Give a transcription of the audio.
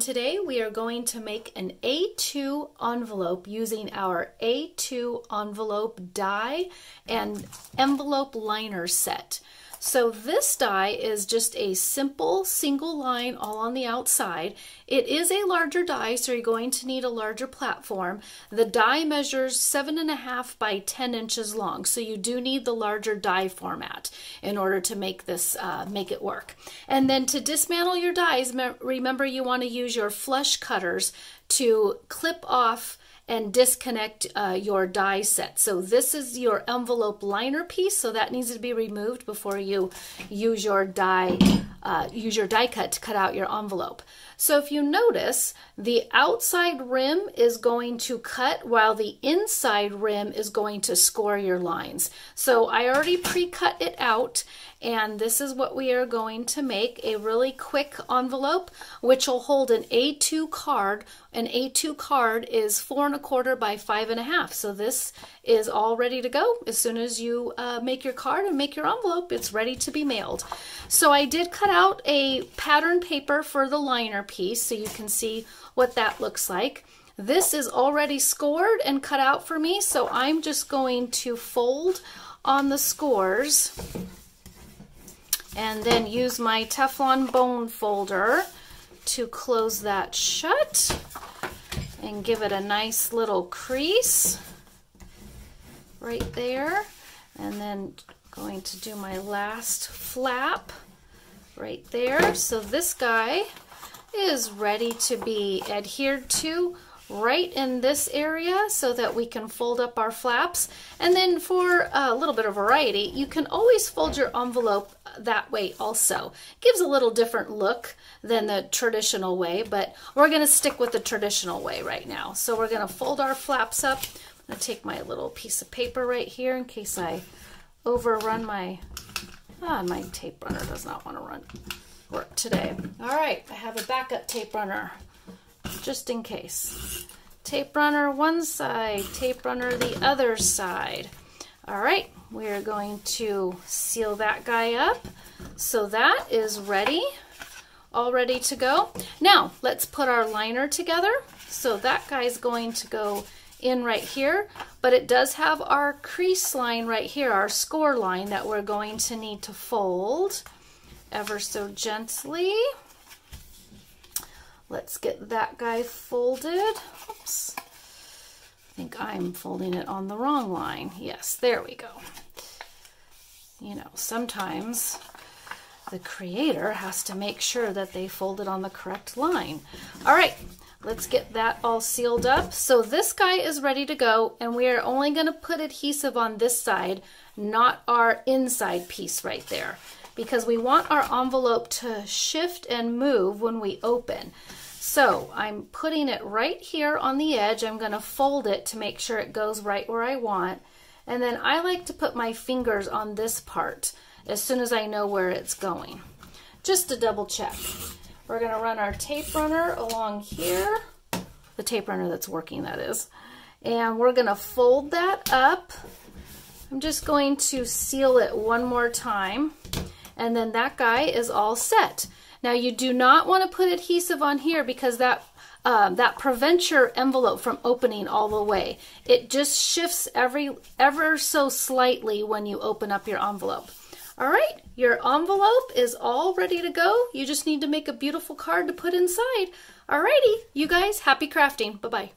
today we are going to make an A2 envelope using our A2 envelope die and envelope liner set. So this die is just a simple single line all on the outside. It is a larger die, so you're going to need a larger platform. The die measures 7.5 by 10 inches long, so you do need the larger die format in order to make this make it work. And then to dismantle your dies, remember you want to use your flush cutters to clip off and disconnect your die set. So this is your envelope liner piece, so that needs to be removed before you use your die cut to cut out your envelope. So if you notice, the outside rim is going to cut while the inside rim is going to score your lines. So I already pre-cut it out, and this is what we are going to make, a really quick envelope which will hold an A2 card. An A2 card is 4 1/4 by 5 1/2. So this is all ready to go. As soon as you make your card and make your envelope, it's ready to be mailed. So I did cut out a pattern paper for the liner piece so you can see what that looks like. This is already scored and cut out for me, so I'm just going to fold on the scores and then use my Teflon bone folder to close that shut and give it a nice little crease right there. And then going to do my last flap right there. So this guy is ready to be adhered to right in this area so that we can fold up our flaps. And then for a little bit of variety, you can always fold your envelope that way also. It gives a little different look than the traditional way, but we're going to stick with the traditional way right now. So we're going to fold our flaps up. I'm going to take my little piece of paper right here in case I overrun my tape runner does not want to work today. All right, I have a backup tape runner just in case. Tape runner one side, tape runner the other side. All right, we are going to seal that guy up. So that is ready, all ready to go. Now let's put our liner together. So that guy's going to go in right here, but it does have our crease line right here, our score line that we're going to need to fold ever so gently. Let's get that guy folded. Oops. I think I'm folding it on the wrong line. Yes, there we go. You know, sometimes the creator has to make sure that they fold it on the correct line. All right, let's get that all sealed up. So this guy is ready to go, and we are only going to put adhesive on this side, not our inside piece right there, because we want our envelope to shift and move when we open. So I'm putting it right here on the edge. I'm going to fold it to make sure it goes right where I want. And then I like to put my fingers on this part as soon as I know where it's going, just to double check. We're going to run our tape runner along here, the tape runner that's working, that is. And we're going to fold that up. I'm just going to seal it one more time. And then that guy is all set. Now you do not want to put adhesive on here because that prevents your envelope from opening all the way. It just shifts ever so slightly when you open up your envelope. All right, your envelope is all ready to go. You just need to make a beautiful card to put inside. All righty, you guys, happy crafting. Bye-bye.